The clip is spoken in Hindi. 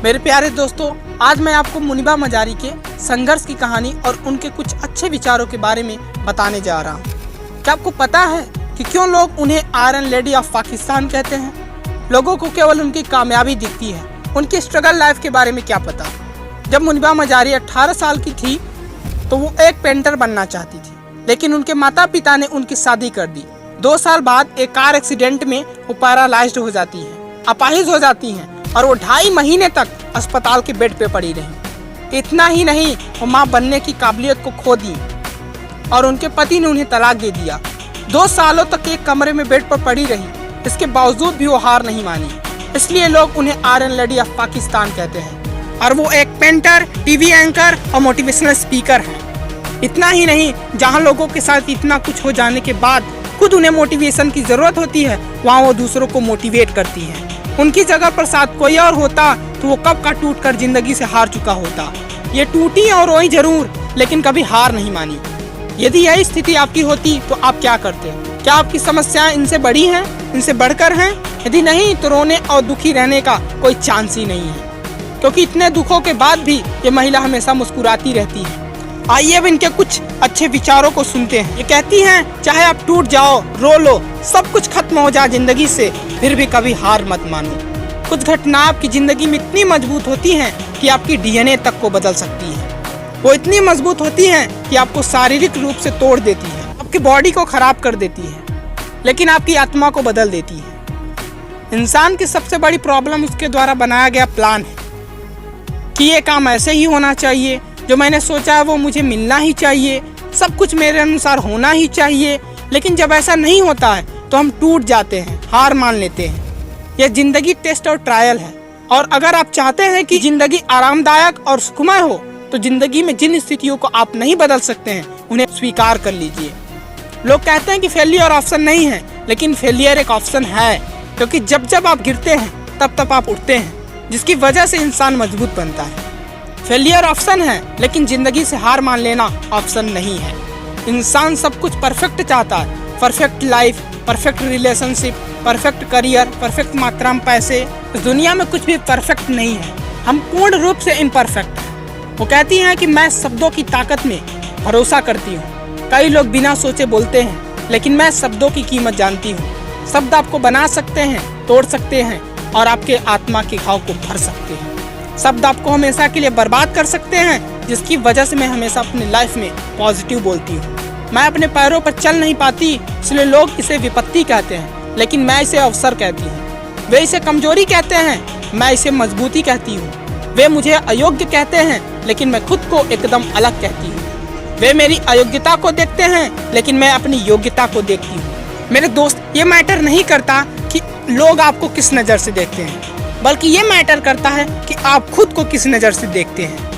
मेरे प्यारे दोस्तों, आज मैं आपको मुनीबा मजारी के संघर्ष की कहानी और उनके कुछ अच्छे विचारों के बारे में बताने जा रहा हूँ। क्या आपको पता है कि क्यों लोग उन्हें आयरन लेडी ऑफ पाकिस्तान कहते हैं? लोगों को केवल उनकी कामयाबी दिखती है, उनकी स्ट्रगल लाइफ के बारे में क्या पता। जब मुनीबा मजारी 18 साल की थी तो वो एक पेंटर बनना चाहती थी, लेकिन उनके माता पिता ने उनकी शादी कर दी। 2 साल बाद एक कार एक्सीडेंट में वो पैरालाइज्ड हो जाती हैं, अपाहिज हो जाती हैं और वो 2.5 महीने तक अस्पताल के बेड पे पड़ी रही। इतना ही नहीं, वो माँ बनने की काबिलियत को खो दी और उनके पति ने उन्हें तलाक दे दिया। 2 सालों तक एक कमरे में बेड पर पड़ी रही, इसके बावजूद भी वो हार नहीं मानी। इसलिए लोग उन्हें आयरन लेडी ऑफ पाकिस्तान कहते हैं। और वो एक पेंटर, टीवी एंकर और मोटिवेशनल स्पीकर हैं। इतना ही नहीं, जहाँ लोगों के साथ इतना कुछ हो जाने के बाद खुद उन्हें मोटिवेशन की जरूरत होती है, वहाँ वो दूसरों को मोटिवेट करती है। उनकी जगह पर साथ कोई और होता तो वो कब का टूट कर जिंदगी से हार चुका होता। ये टूटी और रोई जरूर, लेकिन कभी हार नहीं मानी। यदि यही स्थिति आपकी होती तो आप क्या करते? क्या आपकी समस्याएं इनसे बड़ी हैं, इनसे बढ़कर हैं? यदि नहीं तो रोने और दुखी रहने का कोई चांस ही नहीं है, क्योंकि इतने दुखों के बाद भी ये महिला हमेशा मुस्कुराती रहती है। आइए अब इनके कुछ अच्छे विचारों को सुनते हैं। ये कहती हैं, चाहे आप टूट जाओ, रो लो, सब कुछ खत्म हो जाए जिंदगी से, फिर भी कभी हार मत मानो। कुछ घटना आपकी जिंदगी में इतनी मजबूत होती हैं कि आपकी डीएनए तक को बदल सकती है। वो इतनी मजबूत होती हैं कि आपको शारीरिक रूप से तोड़ देती है, आपकी बॉडी को खराब कर देती है, लेकिन आपकी आत्मा को बदल देती है। इंसान की सबसे बड़ी प्रॉब्लम उसके द्वारा बनाया गया प्लान है कि ये काम ऐसे ही होना चाहिए, जो मैंने सोचा है वो मुझे मिलना ही चाहिए, सब कुछ मेरे अनुसार होना ही चाहिए। लेकिन जब ऐसा नहीं होता है तो हम टूट जाते हैं, हार मान लेते हैं। यह जिंदगी टेस्ट और ट्रायल है, और अगर आप चाहते हैं कि जिंदगी आरामदायक और सुखमय हो तो जिंदगी में जिन स्थितियों को आप नहीं बदल सकते हैं उन्हें स्वीकार कर लीजिए। लोग कहते हैं कि फेलियर ऑप्शन नहीं है, लेकिन फेलियर एक ऑप्शन है, क्योंकि जब जब आप गिरते हैं तब तब आप उठते हैं, जिसकी वजह से इंसान मजबूत बनता है। फेलियर ऑप्शन है, लेकिन जिंदगी से हार मान लेना ऑप्शन नहीं है। इंसान सब कुछ परफेक्ट चाहता है, perfect life, perfect relationship, perfect career, perfect मात्रा में पैसे। इस दुनिया में कुछ भी परफेक्ट नहीं है, हम पूर्ण रूप से इम्परफेक्ट हैं। वो कहती हैं कि मैं शब्दों की ताकत में भरोसा करती हूँ। कई लोग बिना सोचे बोलते हैं, लेकिन मैं शब्दों की कीमत जानती हूँ। शब्द आपको बना सकते हैं, तोड़ सकते हैं और आपके आत्मा के घाव को भर सकते हैं। शब्द आपको हमेशा के लिए बर्बाद कर सकते हैं, जिसकी वजह से मैं हमेशा अपनी लाइफ में पॉजिटिव बोलती हूँ। मैं अपने पैरों पर चल नहीं पाती, इसलिए लोग इसे विपत्ति कहते हैं, लेकिन मैं इसे अवसर कहती हूँ। वे इसे कमजोरी कहते हैं, मैं इसे मजबूती कहती हूँ। वे मुझे अयोग्य कहते हैं, लेकिन मैं खुद को एकदम अलग कहती हूँ। वे मेरी अयोग्यता को देखते हैं, लेकिन मैं अपनी योग्यता को देखती हूँ। मेरे दोस्त, ये मैटर नहीं करता कि लोग आपको किस नज़र से देखते हैं, बल्कि ये मैटर करता है कि आप खुद को किस नज़र से देखते हैं।